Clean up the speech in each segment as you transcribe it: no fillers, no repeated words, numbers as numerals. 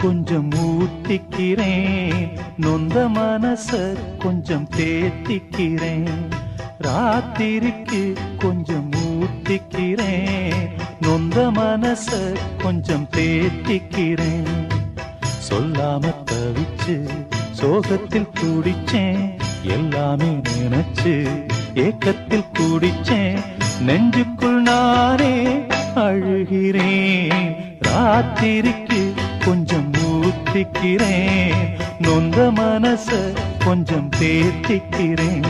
கொஞ்சம் ஊத்திக்கிறேன், நொந்த மனச கொஞ்சம் தேத்திக்கிறேன். ராத்திரிக்கு கொஞ்சம் ஊத்திக்கிறேன், நொந்த மனச கொஞ்சம் தேத்திக்கிறேன். சொல்லாம தவிச்சு சோகத்தில் துடிச்சேன், எல்லாமே நினைச்சு ஏக்கத்தில் குடிச்சேன். நெஞ்சுக்குள் நானே அழுகிறேன். ராத்திரிக்கு கொஞ்சம் ஊத்திக்கிறேன், நொந்த மனச கொஞ்சம் தேத்திக்கிறேன்.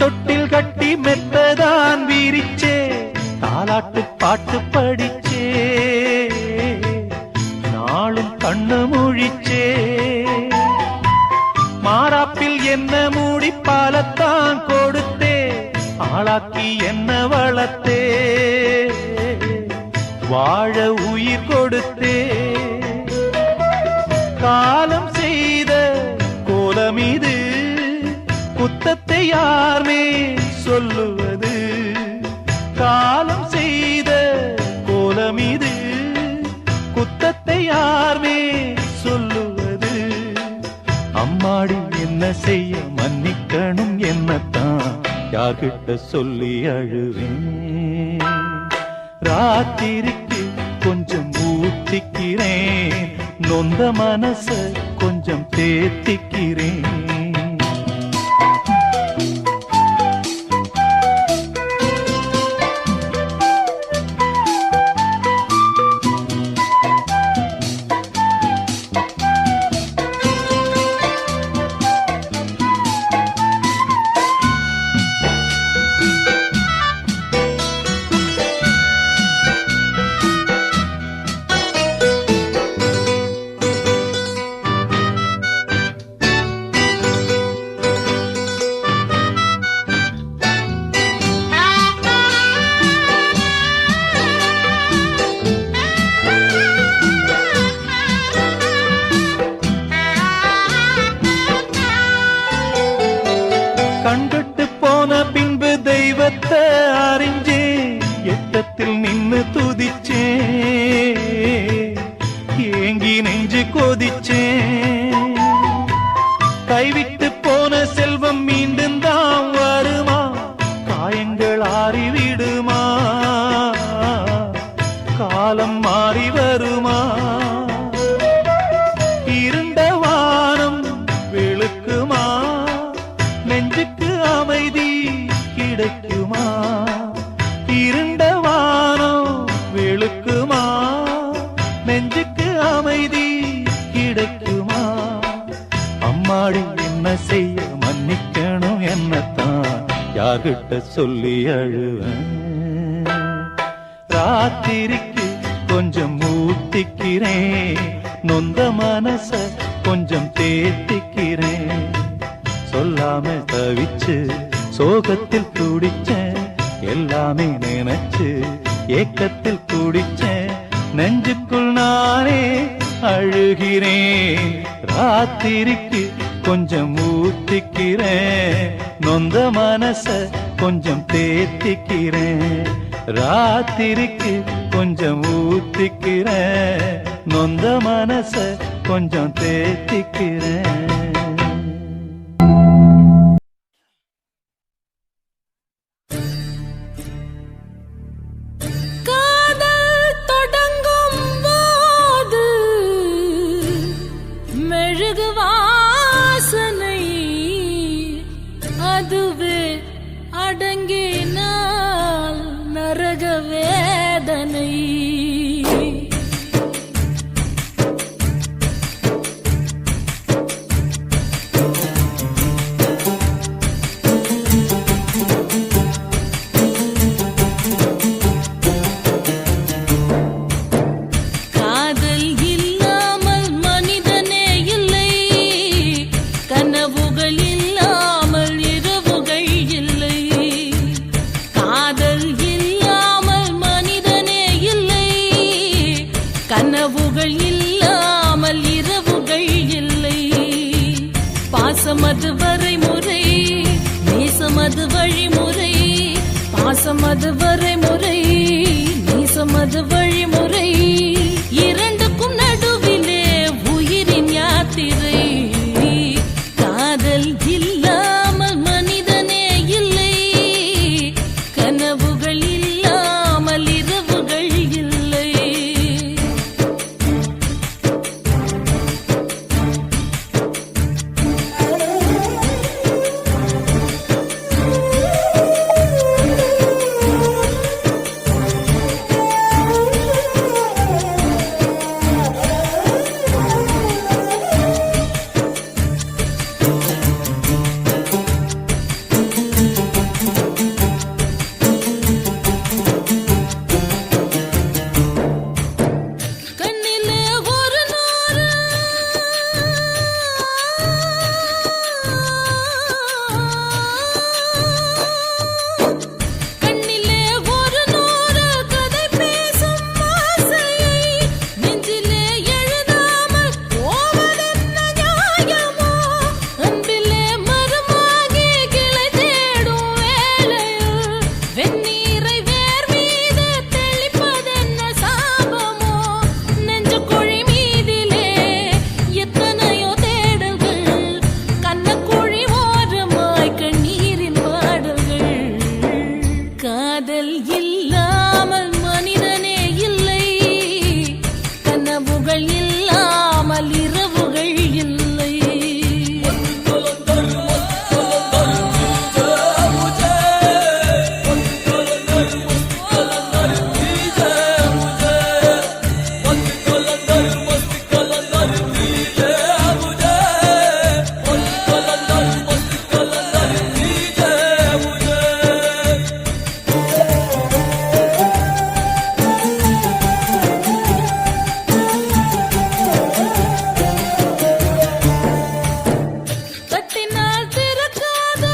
தொட்டில் கட்டி மெத்ததான் வீரிச்சே, தாலாட்டு பாட்டு படிச்சே, நாளும் கண்ணு முழிச்சே. மாறாப்பில் என்ன மூடி பாலத்தான் கொடுத்தே, ஆளாக்கி என்ன வளர்த்தே, வாழ உயிர் கொடுத்தே. காலம் செய்த கோலம் இது, குத்தத்தை யார்மே சொல்லுவது. காலம் செய்த கோலம் இது, குத்தத்தை யார்மே சொல்லுவது. அம்மாடி என்ன செய்ய மன்னிக்கணும், என்னத்தான் யார்கிட்ட சொல்லி அழுவேன். ராத்திரிக்கு கொஞ்சம் ஊத்திக்கிறேன், நொந்த மனச கொஞ்சம் தேத்திக்கிறேன். கண்கட்டு போன பின்பு தெய்வத்தை அறிஞ்சே, எட்டத்தில் நின்னு துதிச்சே, ஏங்கி நெஞ்சு கொதிச்சே. கைவிட்டு போன செல்வம் மீண்டும் தான் வருமா, காயங்கள் ஆறிவிடுமா, காலம் மாறி வருமா. இருண்ட வானம் வெளுக்குமா, நெஞ்சுக்கு அமைதி கிடைக்குமா. இருண்ட வானம் வெளுக்குமா, நெஞ்சுக்கு அமைதி கிடைக்குமா. அம்மாடி என்ன செய்ய மன்னிக்கணும், என்னத்தான் யார்கிட்ட சொல்லி அழுவேன். ராத்திரிக்கு கொஞ்சம் ஊத்திக்கிறேன், நொந்த மனச கொஞ்சம் தேத்திக்கிறேன். சொல்லாம தவிச்சு சோகத்தில் துடிச்சேன், எல்லாமே நினைச்சு ஏக்கத்தில் துடிச்சேன். நெஞ்சுக்குள் நானே அழுகிறேன். ராத்திரிக்கு கொஞ்சம் ஊத்திக்கிறேன், நொந்த மனச கொஞ்சம் தேத்திக்கிறேன். ராத்திரிக்கு கொஞ்சம் ஊத்திக்கிறேன், நொந்த மனச கொஞ்சம் தேத்திக்கிறேன். அதுவே அடங்கினால் நரக வேதனை. பாசமது வரைமுறை நீசமது வழிமுறை இரண்டுக்கும் நடுவிலே உயிரின் யாத்திரை காதல் இல்லாமல் மனிதனே இல்லை கனவுகள் இல்லாமல் இரவுகள் இல்லை கண்ணிலே ஒரு நூறு கண்ணிலே ஒரு நூறு கதை பேசும் ஆசையை நெஞ்சிலே எழுதாமல் போவதென்ன நியாயமோ அன்பிலே மரமாகி கிளை தேடும் வேளையில் வெந்நீரை வேர் மீது தெளிப்பதென்ன சாபமோ நெஞ்சு குழி மீதிலே எத்தனையோ தேடல்கள் கண்ணக்குழி ஓரமாய் கண்ணீரின் பாடல்கள் காதல் இல்லாமல் மனிதனே இல்லை கனவுகள் இல்லாமல் இரவுகள் இல்லை தட்டினால் திறக்காதா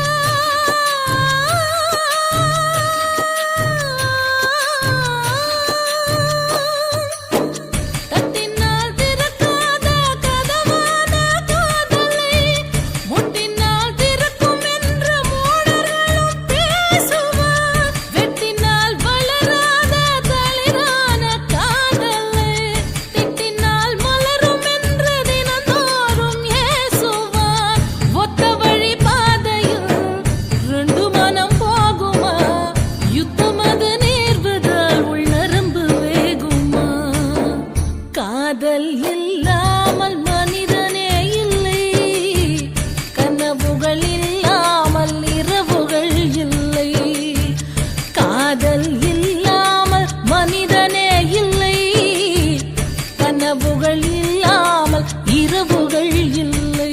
தட்டினால் திறக்காத கதவான காதலை முட்டினால் திறக்கும் என்று மூடர்களும் பேசுவார் வெட்டினால் வளராத தளிரான காதலை திட்டினால் மலரும் என்று தினந்தோறும் ஏசுவார் ஒத்த வழி பாதையில் ரெண்டு மனம் போகுமா யுத்தம் அது நேர்வதால் உள்நரம்பு வேகுமா காதல் இல்லாமல் மனிதனே இல்லை கனவுகள் இல்லாமல் இரவுகள் இல்லை காதல் இல்லாமல் மனிதனே இல்லை கனவுகள் இல்லாமல் இரவுகள் இல்லை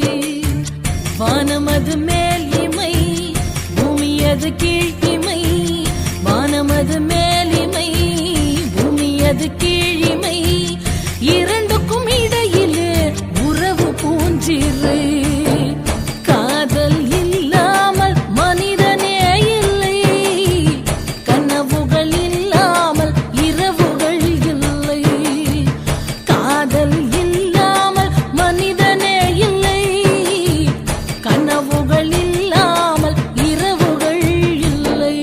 வானமது மேல் இமை பூமியது கீழ் இமை வானமது மேல் இமை பூமியது கீழ் இமை இரண்டுக்கும் இடையிலே உறவு பூஞ்சிறை காதல் இல்லாமல் மனிதனே இல்லை கனவுகள் இல்லாமல் இரவுகள் இல்லை காதல் இல்லாமல் மனிதனே இல்லை கனவுகள் இல்லாமல் இரவுகள் இல்லை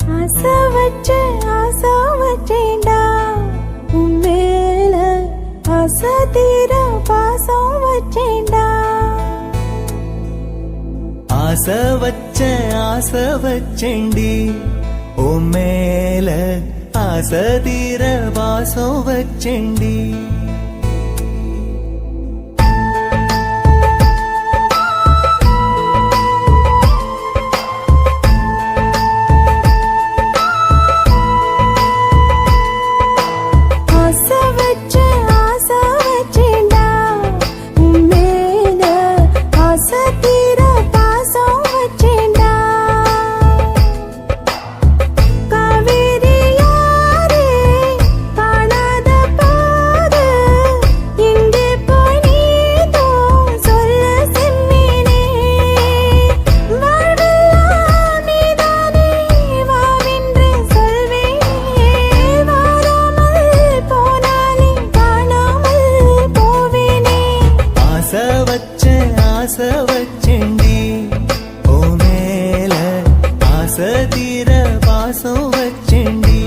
ஆசை வச்சேன்டா உன் மேல ஆசை தீர பாசம் வச்சேன்டா ஆசை வச்சேண்டி உன் மேல ஆசை தீர பாசம் வச்சேண்டி காவேரி யாரே காணாத பாசம் வச்சேண்டி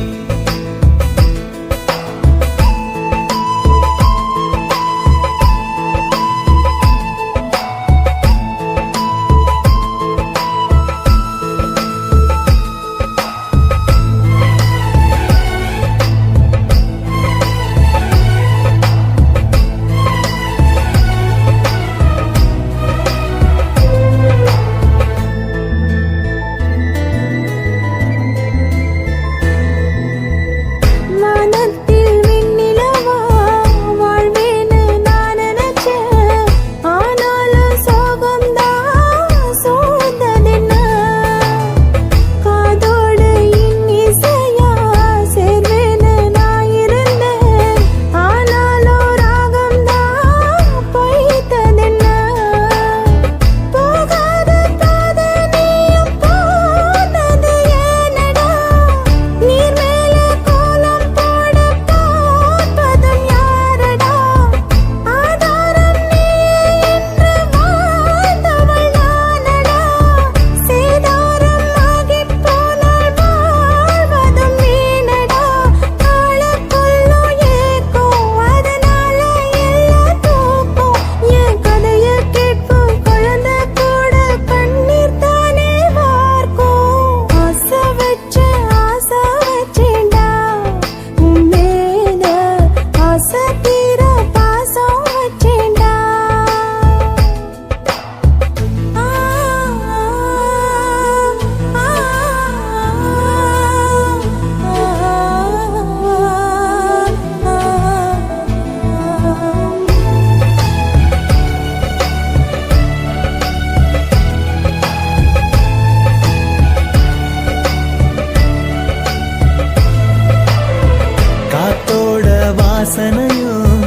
வாசனையும்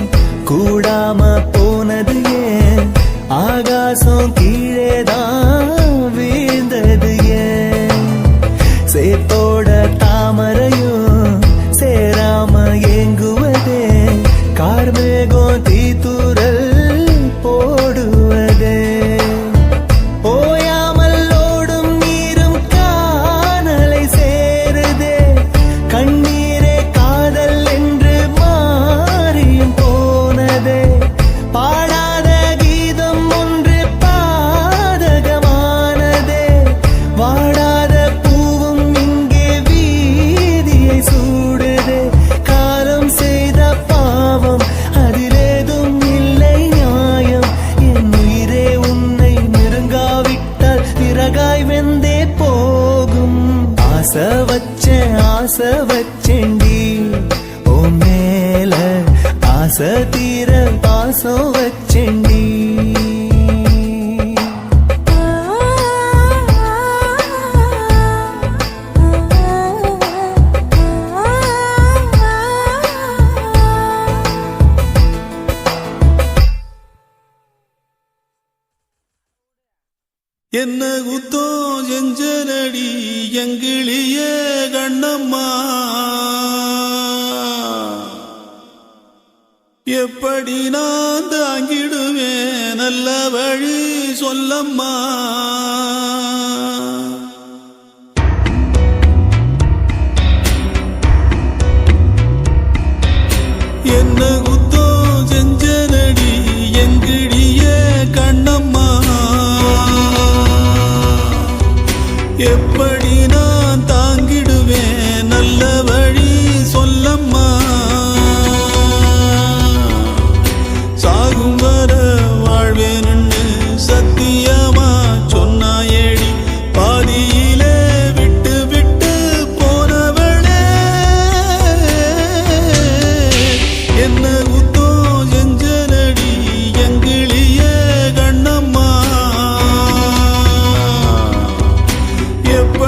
கூடாம போனது ஏன் ஆகாசம் கீழேதான் வீழ்ந்தது ஏன் சேத்தோட தாமரையும் சேராம ஏங்குவதே கார்மேகம் தீத்துரல் போடுவதே ஓயாமல் ஓடும் நீரும் காணலை சேருதே கண்ணீரே காதல் என்று மாறியும் போனதே பாடாத கீதம் ஒன்று பாதகமானதே வாடாத பூவும் இங்கே வீதியை சூடுதே காலம் செய்த பாவம் அதிலேதும் இல்லை நியாயம் என் உயிரே உன்னை நெருங்காவிட்டால் பிறகாய் வெந்தே போகும் ஆசை வச்சேண்டி ஓ மேல ஆசை தீர பாசம் வச்சேண்டி என்ன குத்தோ செஞ்சனடி எங்கிளிய கண்ணம்மா எப்படி நான் தாங்கிடுவேன் நல்ல வழி சொல்லம்மா என்ன குத்தோ செஞ்சனடி எங்கிளிய கண்ணம்மா எப்படி நான் தாங்கிடுவேன் நல்ல வழி சொல்லம்மா சாகும் வர வாழ்வேன்னு சத்தியமா சொன்னாயேடி பாதியிலே விட்டு விட்டு போனவளே என்ன குத்தோ செஞ்சனடி எங்கிளிய கண்ணம்மா எப்ப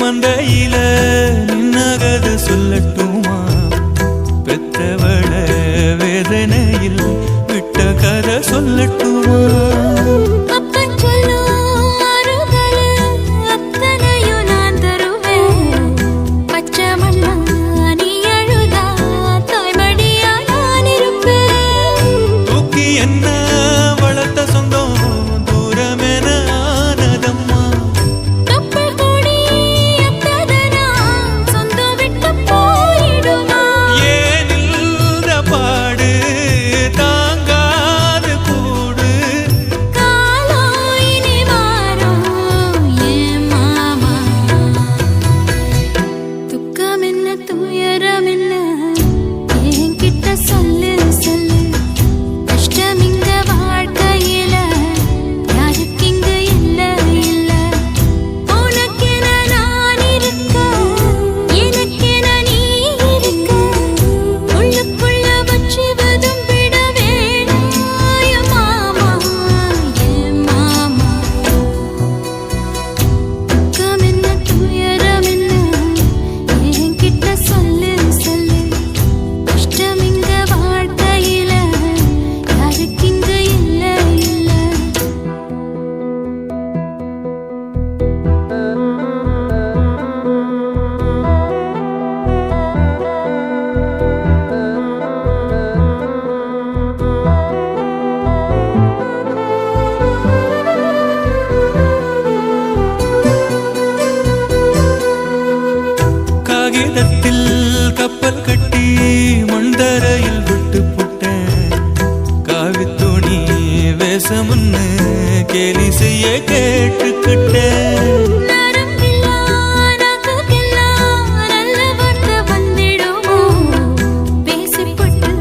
மந்தையில நின்னகது சொல்லட்டுமா பெத்தவள வேதனையில் விட்ட கதை சொல்லட்டுமா அப்பன் சொல்லும் ஆறுதல் அத்தனையும் நான் தருவேன் பச்சை மண்ணா நீ அழுதா தாய்மடியா நான் இருப்பேன் தூக்கி என்ன வளர்த்த சொந்தம் தூரமென ஆனதம்மா கப்பல் கூடி எத்ததனா சொந்தம் விட்டு போயிடுமா ஏனில்த பாடு தாங்காது கூடு காலம் இனி மாறும் ஏன் மாமா துக்கம் என்ன துயரம் என்ன என்கிட்ட சொல்லு சொல்லு கஷ்டம் இங்க வாழ்க்கையில யாருக்கு இங்க இல்ல இல்ல உனக்கென நான் இருக்க எனக்கென நீ இருக்க உள்ளுக்குள்ள வச்சுவதும் விட வேணாம் என் மாமா என் மாமா துக்கம் என்ன துயரம் என்ன என்கிட்ட சொல்லு சொல்லு கஷ்டம் இங்க வாழ்க்கையில யாருக்கு இங்க இல்ல இல்ல காகிதத்தில் கப்பல் கட்டி மண்தரையில் விட்டு புட்டேன் காவித்துணி வேஷமுன்னு கேலி செய்ய கேட்டுக்கிட்டேன் நரம்பில்லா நாக்குக்கெல்லாம் நல்ல வார்த்தை வந்திடுமோ பேசிப்பட்டு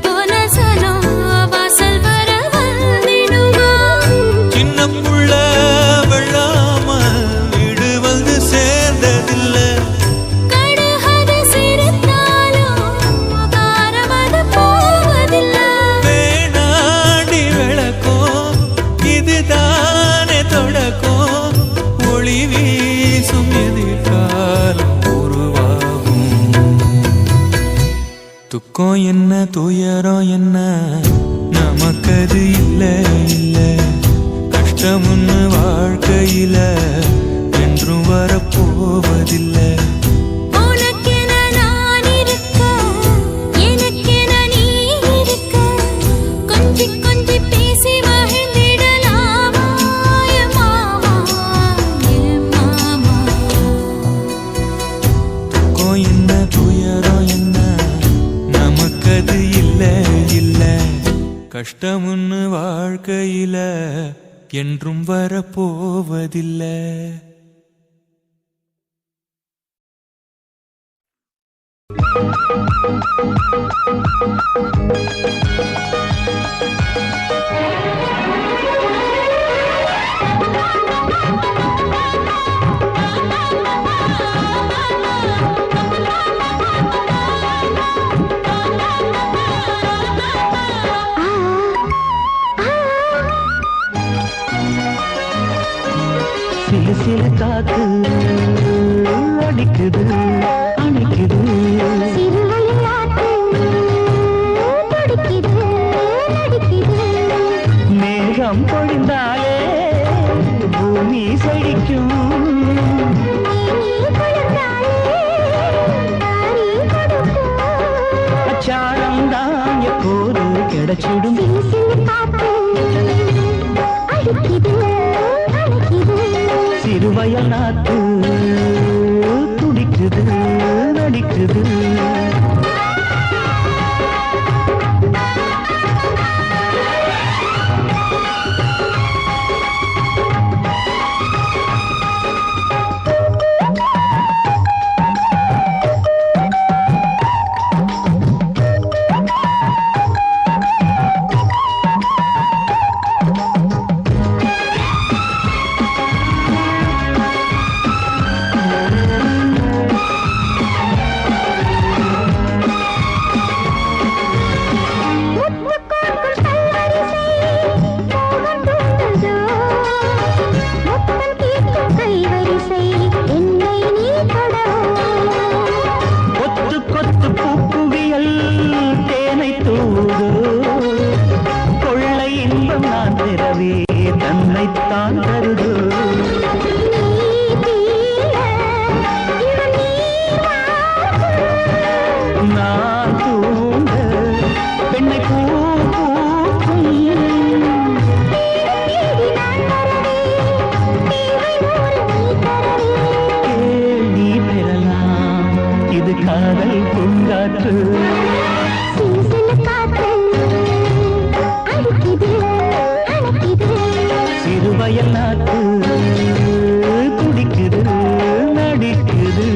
போன சனம் வாசல் வர வந்திடுமோ சின்ன புள்ள வெள்ளாம வீடு வந்து சேர்ந்ததில்லை கடுகது சிரித்தாலும் காரமது போவதில்லை வேணாடி விளக்கும் இதுதானே தொடக்கும் ஒளி வீசும் எதிர்காலம் உருவாகும் துக்கம் என்ன துயரம் என்ன நமக்கது இல்ல இல்ல கஷ்டம்னு வாழ்க்கையில என்றும் வரப்போவதில்லை உனக்கென நான் இருக்க எனக்கென நீ இருக்க கொஞ்சி கொஞ்சி பேசி மகிழ்ந்திடலாமா என் மாமா என் மாமா துக்கம் என்ன துயரம் என்ன நமக்கது இல்ல இல்ல கஷ்டம்னு வாழ்க்கையில என்றும் வரப்போவதில்லை சிலு சிலு காத்து அடிக்குது அணைக்குது மேகம் பொழிந்தாலே பூமி செழிக்கும் அச்சாரம் தான் எப்போது கிடைச்சிடும் சிறுவயல் நாத்து துடிக்குது நடிக்குது காதல் பூங்காற்று சிலு காத்து அடிக்குது அணைக்குது சிறுவயல் நாட்டு துடிக்குது நடிக்குது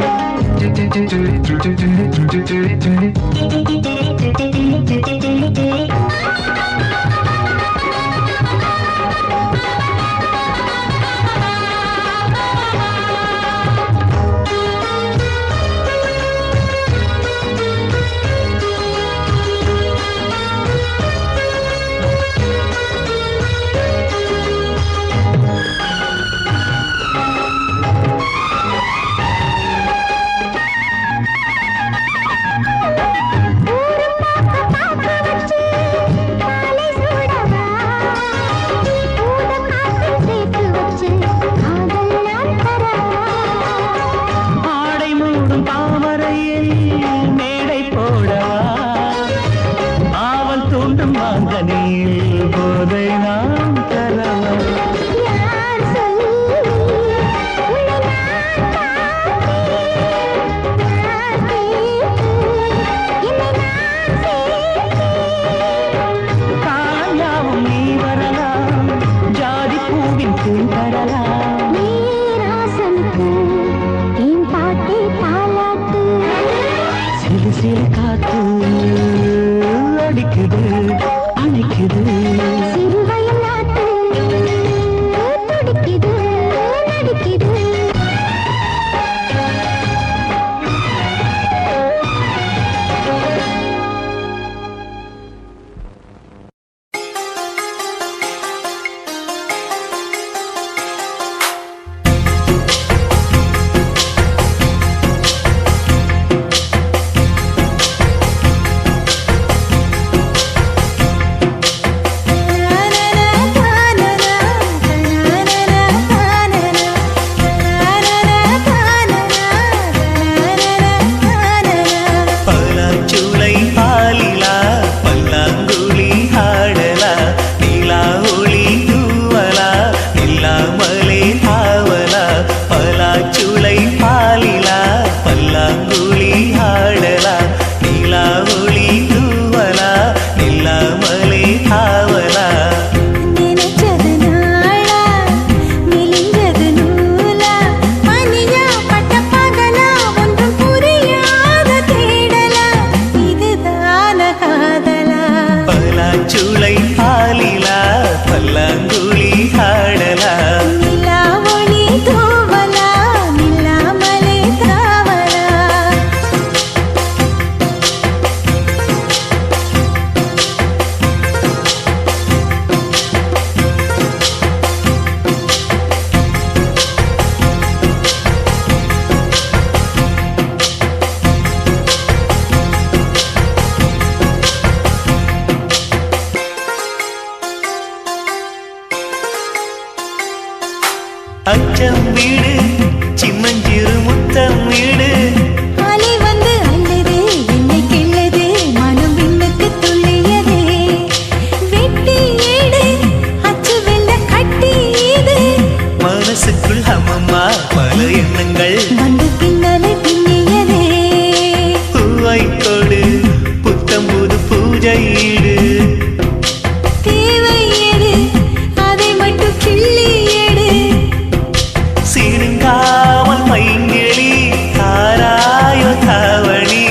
ஆடை மூடும் தாமரையில் மேடை போடவா ஆவல் தூண்டும் மாங்கனியில் போதை நாம் தரவா காயாவும் நீ வரலாம் ஜாதி பூவின் தேன் தரலாம் சிறு சிறு காத்து அடிக்குது அணைக்குது பலாச்சுளை பாலிலா பல்லாங்குழி ஆடலா நீலா ஒளி தூவலா நில்லாமலே ஆவலா பலாச்சுளை பாலிலா பல்லாங்குழி ஆடலா நீலா ஒளி தூவலா நில்லாமலே ஆவலா நினைச்சது நாளா மெலிஞ்சது நூலா மணியா பட்ட பகலா ஒன்றும் புரியாத தேடலா இதுதான காதலா பலாச்சுளை பாலிலா பல்லாங்குழி ஆடலா நிலா ஒளி தூவலா நில்லாமலே தாவலா அச்சம் வீடு சிம்மஞ்சிறு முத்தம் வீடு அலை வந்து அள்ளது என்னை கிள்ளது மனம் விண்ணுக்கு துள்ளியதே வெட்டி ஏடு அச்சு வெள்ள கட்டி இது மனசுக்குள் அம்மம்மா பல எண்ணங்கள் வந்து பின்னலை பின்னியதே பூவை கொடு புத்தம் புது பூஜையீடு தேவை எது அதை மட்டும் கிள்ளி எடு சிறுங்காமல் மைங்கிழி தாராயோ தாவணி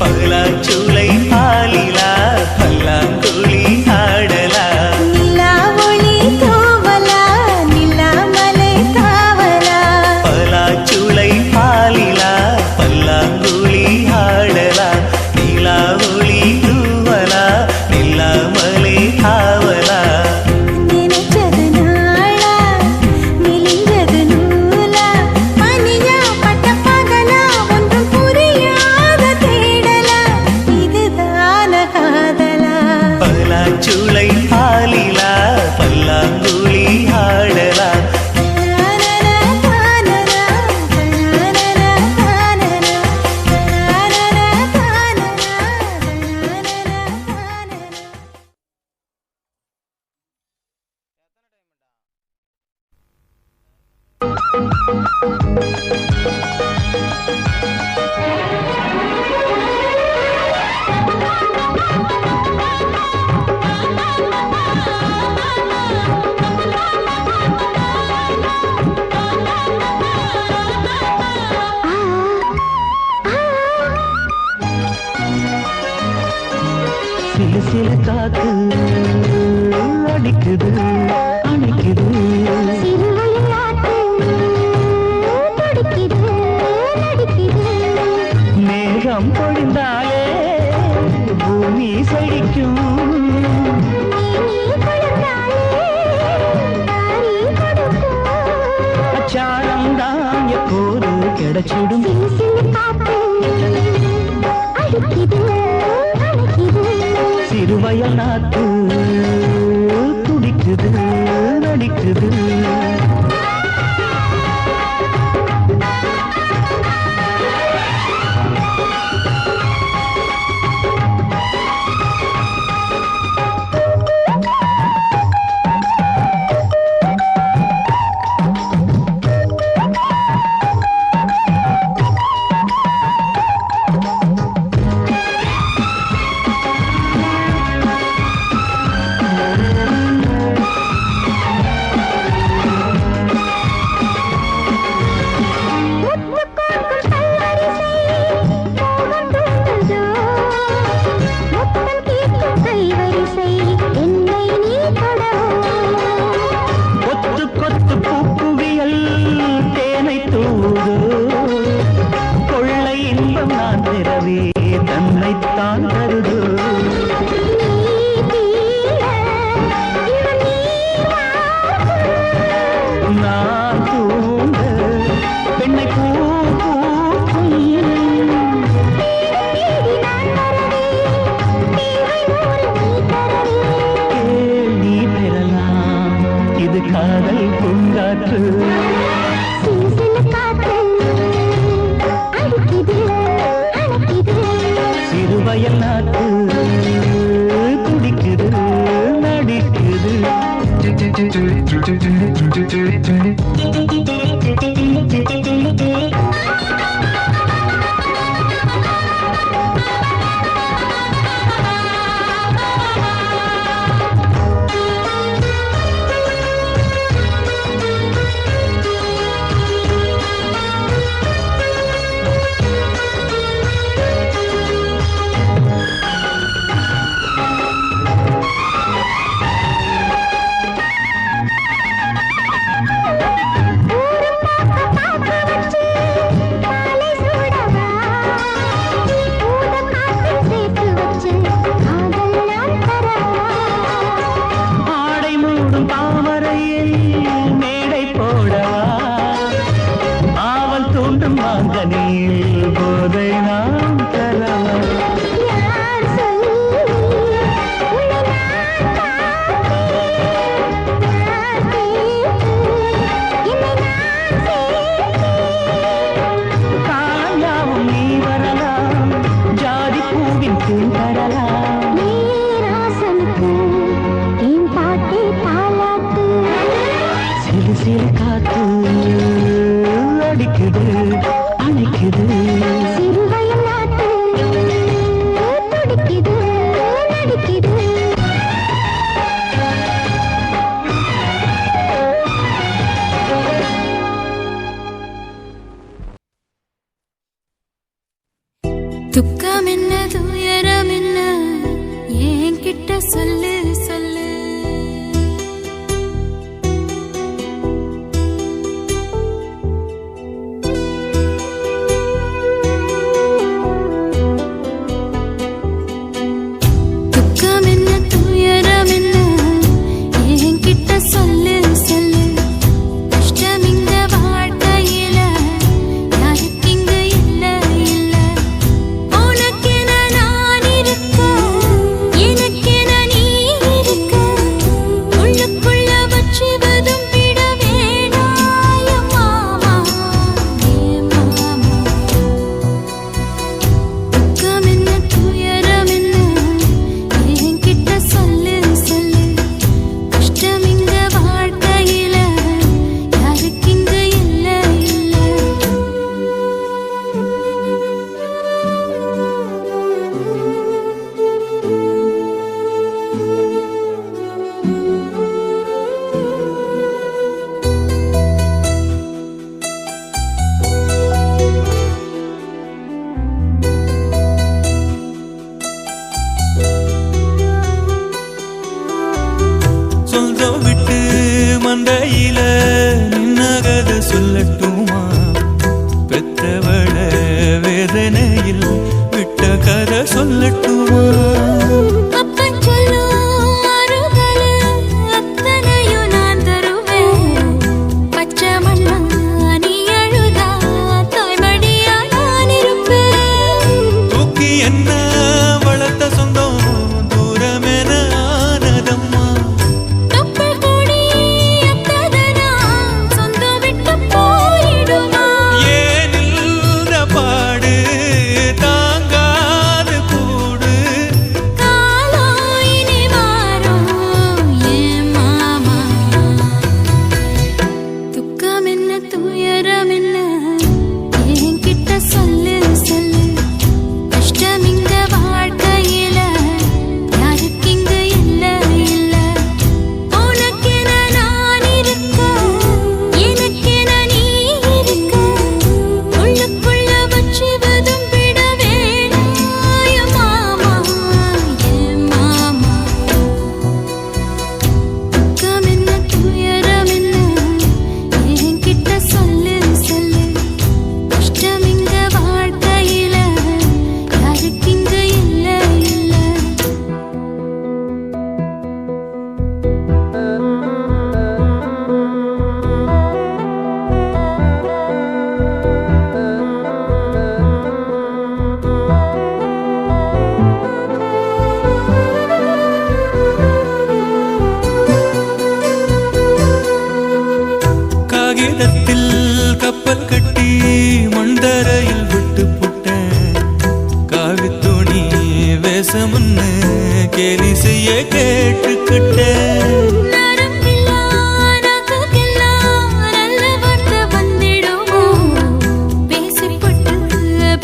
பலாச்சுளை பால் சிலு சிலு காத்து அடிக்குது அணைக்குது சிறுவையில் ஆட்டு துடிக்குது நடிக்குது மேகம் பொழிந்தாலே பூமி செழிக்கும் நீ கொடுத்தாலே தாரி கொடுக்கும் அச்சாரம் தான் எப்போது கிடைச்சிடும் சிலு சிலு காத்து அடிக்குது அணைக்குது சிறுவயல் நாத்து துடிக்குது நடிக்குது கொத்து கொத்து பூக்குவியல் தேனை தூது கொள்ளை இன்பம் நான் பிறவே தன்னைத்தான் தருது நான் தூங்க பெண்ணை பூ பூக்கும் கேள்வி பெறலாம் இது காதல் பூங்காற்று சிறுவயல் நாட்டு துடிக்குது நடிக்குது ஆடை மூடும் தாமரையில் மேடை போடவா ஆவல் தூண்டும் மாங்கனியில் போதை நாம் தரவா காயாவும் நீ வரலாம் ஜாதி பூவின் தேன் தரலாம் சிறு சிறு காத்து அடிக்குது அணைக்குது சிறுவயல் நாட்டு துடிக்குது நடிக்குது துக்கம் என்ன துயரம் என்ன மந்தையில நின்னகத சொல்லட்டுமா பெத்தவள வேதனையில் விட்ட கதை சொல்லட்டுமா அப்பன் சொல்லும் அருகலு அத்தனையும் நான் தருவேன் பச்சை மண்ணா நீ அழுதா தாய்மடியா நான் இருப்பேன் தூக்கி என்ன வளர்த்த சொந்தம் தூரமென ஆனதம்மா தொப்புள் கொடி அத்ததனா சொந்தம் விட்டு போயிடுமா ஏனில்ற பாடு தாங்காது கூடு காலம் இனி மாறும் என் மாமா துக்கம் என்ன துயரம் என்ன என்கிட்ட சொல்லு சொல்லு கஷ்டம் இங்க வாழ்க்கையில யாருக்கு இங்க இல்ல இல்ல உனக்கென நான் இருக்க எனக்கென நீ இருக்க உள்ளுக்குள்ள வச்சு விட வேணாய மாமா என் மாமா துக்கம் என்ன துயரம் என்ன என்கிட்ட சொல்லு சொல்லு கஷ்டம் இங்க வாழ்க்கையில யாருக்கு இங்க இல்ல இல்ல காகிதத்தில் கப்பல் கட்டி மண்டரையில் விட்டு புட்டேன் காவி துணி வேஷமுன்னு கேலி செய்ய கேட்டுக்கிட்டேன் நரம்பில்லா நாக்குக்கெல்லாம் நல்ல வார்த்தை வந்திடுமோ பேசிப்பட்டு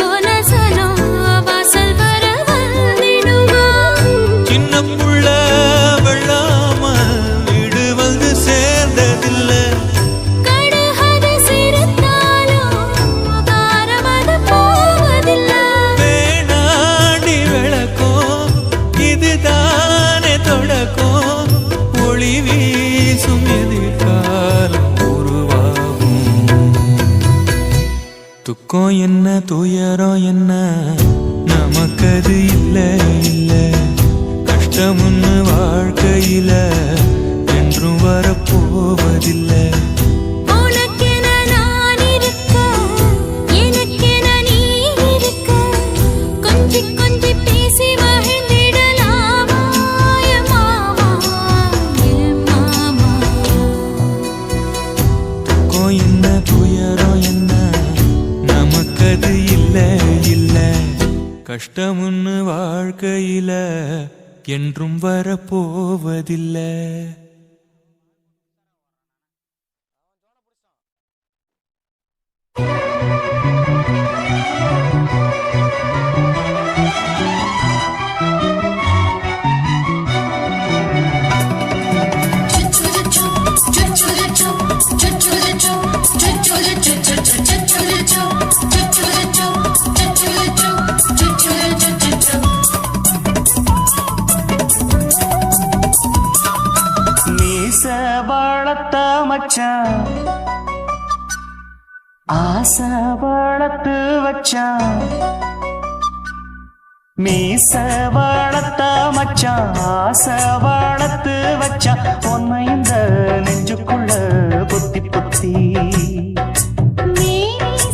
போன சனம் வாசல் வர வந்திடுமோ சின்ன புள்ள வெள்ளாம வீடு வந்து சேர்ந்ததில்லை கடுகது சிரித்தாலும் காரமது போவதில்லை வேணாண்டி விளக்கும் இதுதானே தொடக்கம் ஒளி வீசும் எதிர்காலம் உருவாகும் துக்கம் என்ன துயரம் என்ன நமக்கது இல்ல இல்ல கஷ்டம்னு வாழ்க்கையில என்றும் வரப்போவதில்லை உனக்கென நான் இருக்க எனக்கென நீ இருக்க கொஞ்சி கொஞ்சி பேசி மகிழ்ந்திடலாமா என் மாமா என் மாமா துக்கம் என்ன துயரம் என்ன நமக்கது இல்ல இல்ல கஷ்டம்னு வாழ்க்கையில என்றும் வரப்போவதில்லை மீச வளர்த்த மச்சான் ஆசை வளர்த்து வச்சான் மீச வளர்த்த மச்சான் ஆசை வளர்த்து வச்சான் உன்னை இந்த நெஞ்சுக்குள்ள பொத்தி பொத்தி மேனி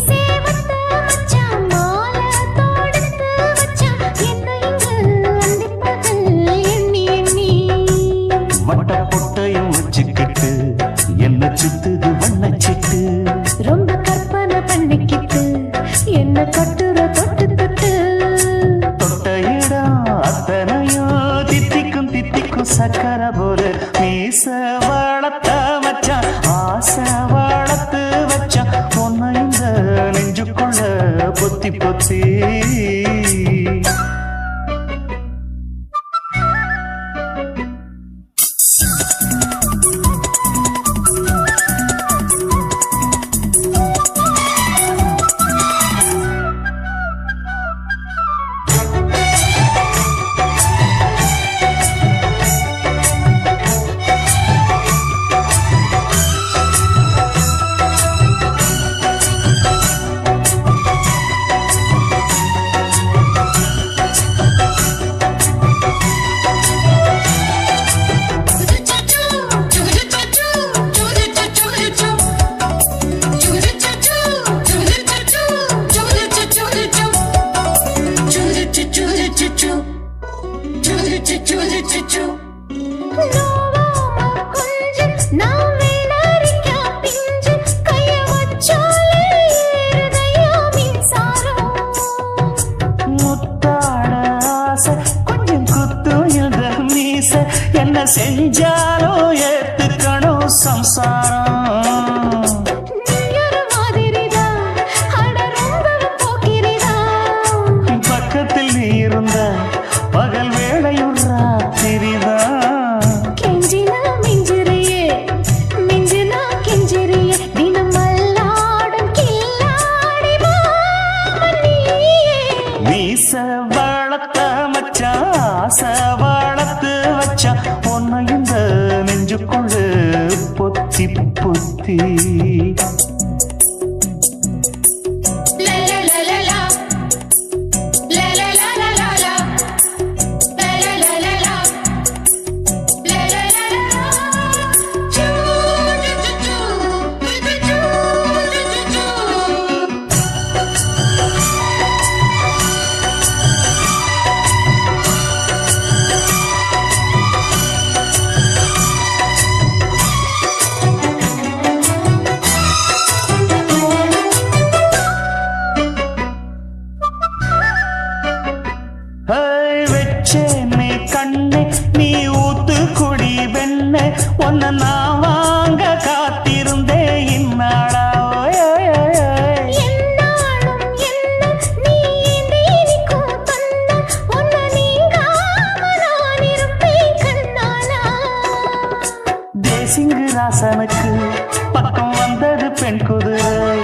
சேவத்த மச்சான் மாலை தொடுத்து வச்சான் என்னை இங்கு அந்திப்பகல் எண்ணி எண்ணி வட்ட பொட்டையும் வச்சுக்கிட்டு என்ன சுத்துது வண்ணச்சிட்டு ரொம்ப கற்பனை பண்ணிக்கிட்டு என்ன கட்டுற தொட்டு தொட்டு தொட்ட இடம் அத்தனையும் தித்திக்கும் தித்திக்கும் சக்கர போல மீச வளர்த்த மச்சான் ஆசை வளர்த்து வச்சான் உன்னை இந்த நெஞ்சுக்குள்ள பொத்தி பொத்தி நோவாம கொஞ்சம் நான் வெள்ளரிக்கா பிஞ்சு கைய வச்சாலே ஏறுதையா மின்சாரம். முத்தாட ஆசை கொஞ்சம் குத்து இந்த மீச என்ன செஞ்சாலும் ஏத்துக்கணும் சம்சாரம். நீயொரு மாதிரிதான், அட ரொம்ப போக்கிரிதான். பக்கத்தில் நீ இருந்த பகல் வேளையும் ராத்திரிதான். கெஞ்சினா மிஞ்சிறியே, மிஞ்சினா கெஞ்சிறியே, தினம் மல்லாடும் கில்லாடி மாமன் நீயே. மீச வளர்த்த மச்சான் ஆசை வளர்த்து வச்சான் உன்னை இந்த நெஞ்சுக்குள்ளு பொத்தி பொத்தி. La la la la la. La la la la la la. La la la la la. La la la la la. Choo choo choo choo choo choo. வச்சே நீ கண்ணே நீ ஊத்து குடி வெண்ணே உன்னை நான் வாங்க காத்திருந்தே இந்நாளா. ஓய், ஓய், ஓய், ஓய். என்னாலும் என்ன நீ நீக்கும் கண்ணா, உன்னை நீங்காம நான் இருப்பேன் கண்ணாலா. தேசிங்கு ராசனுக்கு பக்கம் வந்தது பெண் குதிரை.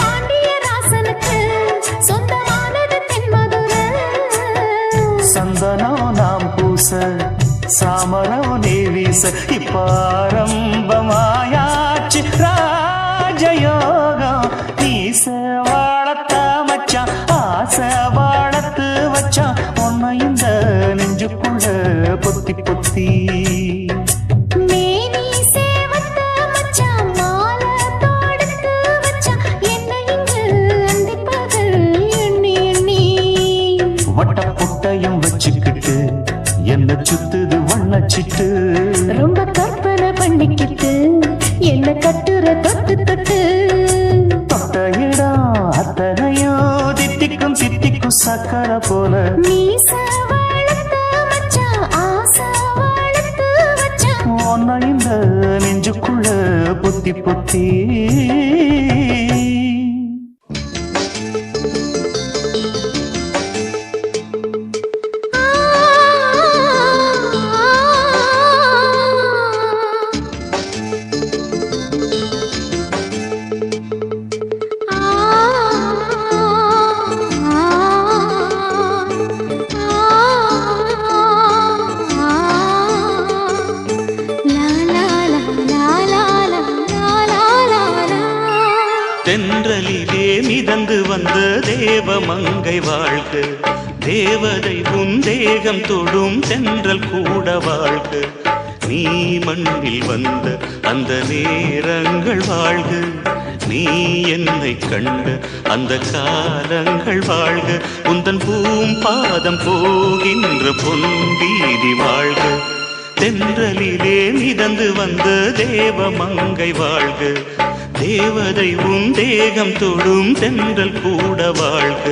பாண்டிய ராசனுக்கு சொந்தமானது தென்மதுரை. சந்தனம் நாம் பூச சாமரம் நீ வீச இப்ப ஆரம்பமாயாச்சு ராஜயோகம். நீச வாழத்த மச்சான் ஆசை வாழத்து வச்சான் உன்னை இந்த நெஞ்சுக்குள்ள பொத்தி பொத்தி. மேனி சேவத்த மச்சான் மாலை தொடுத்து வச்சான் என்னை இங்கு அந்திப்பகல் எண்ணி எண்ணி. வட்ட புட்டையும் வச்சுக்கிட்டு என்ன சுத்துது வண்ணச்சிட்டு. ரொம்ப கற்பனை பண்ணிக்கிட்டு என்ன கட்டுற தொட்டு தொட்டு. தொட்ட இடம் அத்தனையும் தித்திக்கும் தித்திக்கும் சக்கரை போல. மீச வளர்த்த மச்சான் ஆசை வளர்த்து வச்சான் உன்னை இந்த நெஞ்சுக்குள்ள பொத்தி பொத்தி. தென்றலிலே மிதந்து வந்த தேவமங்கை வாழ்க, தேவதை உன் தேகம் தொடும் தென்றல் கூட வாழ்க. நீ மண்ணில் வந்த அந்த நேரங்கள் வாழ்க, நீ என்னை கண்ட அந்த காலங்கள் வாழ்க. உந்தன் பூம்பாதம் போகின்ற பொன்வீதி வாழ்க. தென்றலிலே மிதந்து வந்த தேவமங்கை வாழ்க, தேவதை உன் தேகம் தொடும் தென்றல் கூட வாழ்க.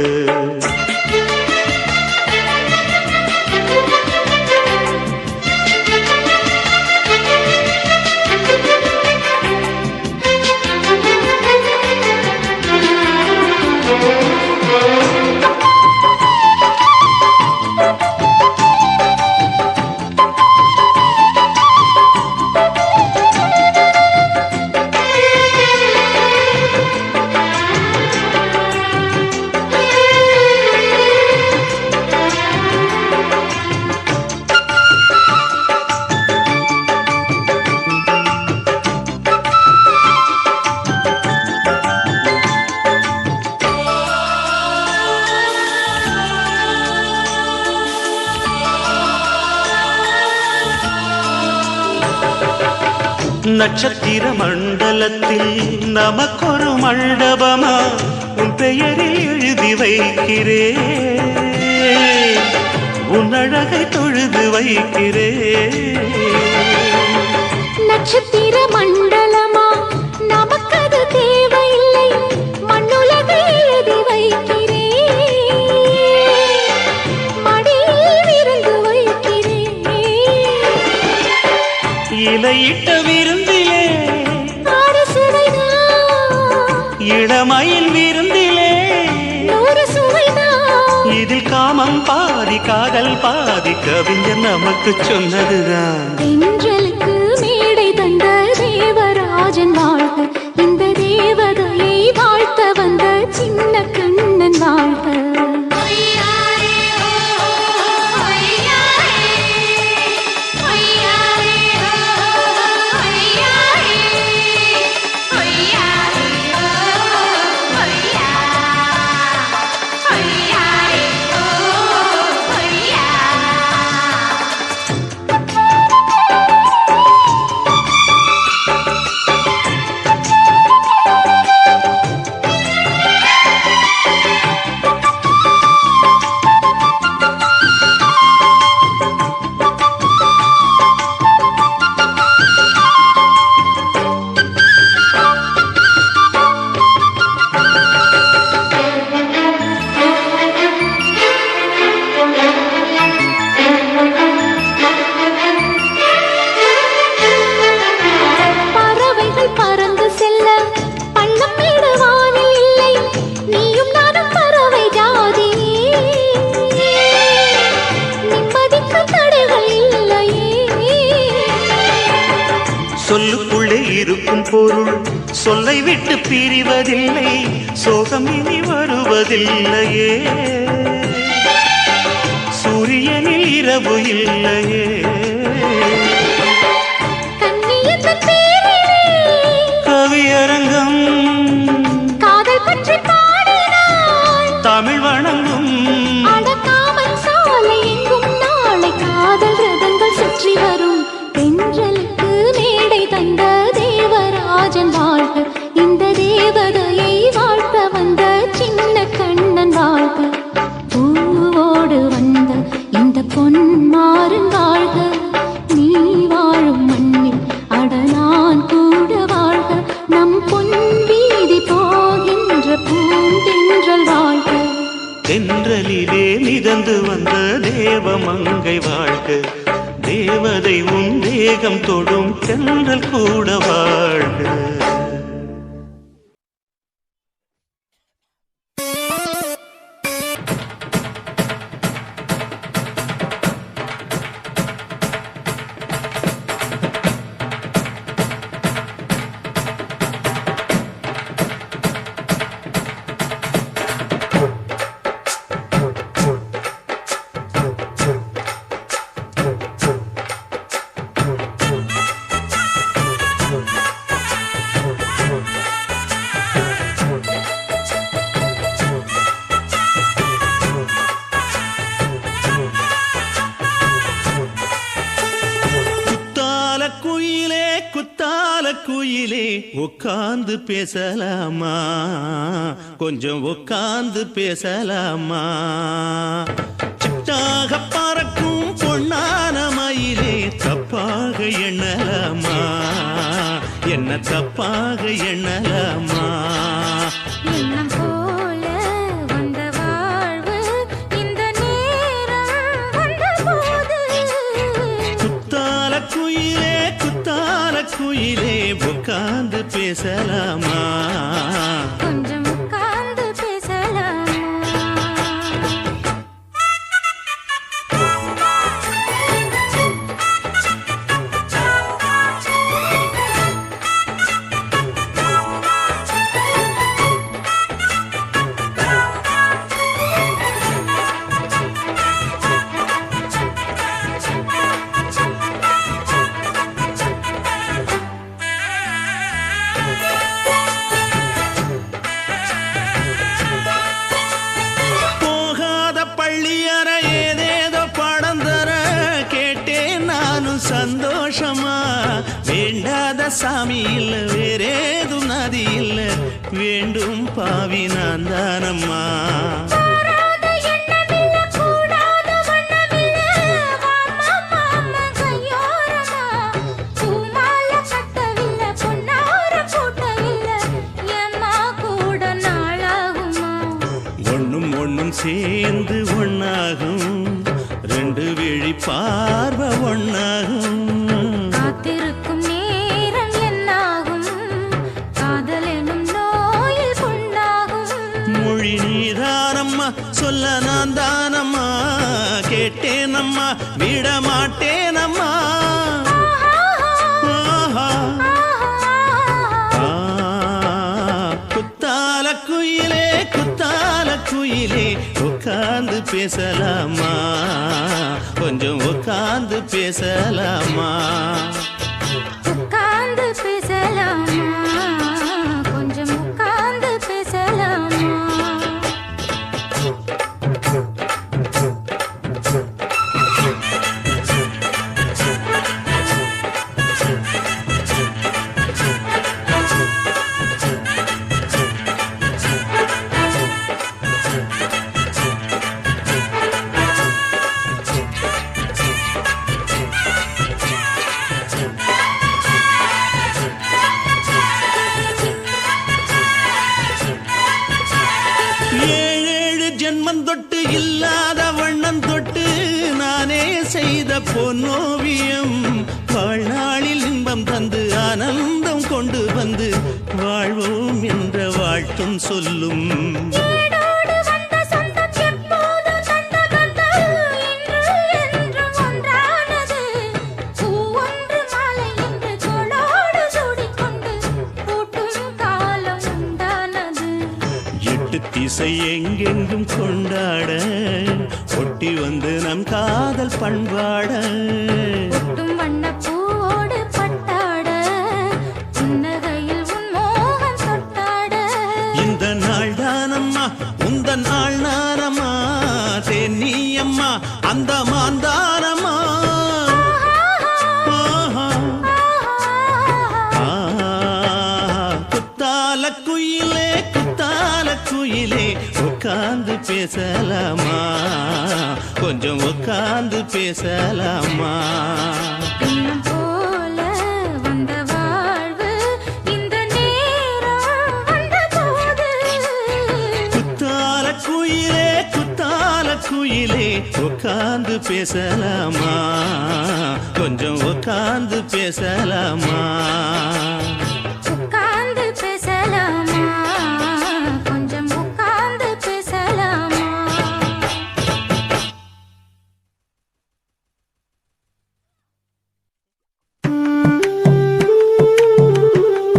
நட்சத்திர மண்டலத்தில் நமக்கொரு மண்டபமா உன் பெயரில் எழுதி வைக்கிறேன். உன் அழகை தொழுது வைக்கிறேன். நட்சத்திர மண்டலமா நமக்கது தேவையில்லை, மண்ணுலகை எழுதி வைக்கிறேன், மடியில் விருந்து வைக்கிறேன். இலையிட்ட விருந்திலே ஆறு சுவைதான், இளமயில் விருந்திலே நூறு சுவைதான். இதில் காமம் பாதி காதல் பாதி கவிஞர் நமக்கு சொன்னதுதான். தென்றலுக்கு மேடை தந்த தேவராஜன் வாழ்க, இந்த தேவதையை வாழ்த்த வந்த சின்ன கண்ணன் வாழ்க. சொல்லுக்குள்ளே இருக்கும் பொருள் சொல்லை விட்டு பிரிவதில்லை, சோகம் இனி வருவதில்லையே, சூரியனில் இரவு இல்லையே. கவியரங்கம் காதல் பற்றி பாடினாள், தமிழ் வணங்கும் அடக்காமல் சாலை எங்கும் நாளை காதல் ரதங்கள் சுற்றி வரும். தென்றலுக்கு மேடை தந்த தேவராஜன் வாழ்க, இந்த தேவதையை வாழ்த்த வந்த சின்ன கண்ணன் வாழ்க. பூவோடு வந்த இந்த பொன்மாறன் வாழ்க, நீ வாழும் மண்ணில் அட நான் கூட வாழ்க. நம் பொன் வீதி போகின்ற பூந்தென்றல் வாழ்க. தென்றலிலே மிதந்து வந்த தேவமங்கை வாழ்க, தேவதை உன் தேகம் தொடும் தென்றல் கூட வாழ்க. குயிலே உட்கார்ந்து பேசலாமா, கொஞ்சம் உட்கார்ந்து பேசலாமா, சிட்டாக பறக்கும் பொன்னான மயிலே தப்பாக எண்ணலாமா, என்ன தப்பாக எண்ணலாமா. எண்ணம் போல வந்த வாழ்வு இந்த நேரம் வந்தபோது, குத்தால குயிலே குத்தால குயிலே உட்கார்ந்து பேசலாமா, கொஞ்சம் உட்கார்ந்து பேசலாமா. சந்தோஷமா வேண்டாத சாமி இல்ல வேறேது நதி இல்ல வேண்டும் பாவி நான் தானம்மா. கூடாத விழி பார்வை ஒன்னாகும் காத்திருக்கும் நேரம் என்னாகும் காதல் எனும் நோயில் புண்ணாகும் மொழி நீதானம்மா சொல்ல நான் தானம்மா கேட்டேனம்மா விட மாட்டேனம்மா ஆஹா. குத்தால குயிலே குத்தால குயிலே உட்கார்ந்து பேசலாமா கொஞ்சம் உட்கார்ந்து பேசலாமா உட்கார்ந்து பேசலாமா கொஞ்சம் உட்கார்ந்து பேசலாமா ஏழேழு ஜென்மம் தொட்டு இல்லாத வண்ணம் தொட்டு நானே செய்த பொன்னோவியம் வாழ்நாளில் இன்பம் தந்து ஆனந்தம் கொண்டு வந்து வாழ்வோம் என்ற வாழ்த்தும் சொல்லும் ஏடோடு வந்த சொந்தம் எப்போதும் தந்த பந்தம் இன்று என்றும் ஒன்றானது பூ ஒன்று மாலை என்று தோளோடு சூடிக்கொண்டு பூட்டும் காலம் உண்டானது எட்டு திசை எங்கெங்கும் கொண்டாட ஒட்டி வந்து நம் காதல் பண்பாட ஒட்டும் வண்ண பூவோடு பட்டாட புன்னகையில் உன் மோகம் தொட்டாட இந்த நாள் தானம்மா உந்த நாள் நானம்மா தென்னியம்மா அந்த மாந்தானம்மா ஆஹா. குத்தால குயிலே குத்தால குயிலே உட்கார்ந்து பேசலாமா கொஞ்சம் உட்கார்ந்து பேசலாமா பின்னம் போல வந்த வாழ்வு இந்த நேரம் வந்த போது குத்தால குயிலே உட்கார்ந்து பேசலாமா கொஞ்சம் உட்கார்ந்து பேசலாமா உட்கார்ந்து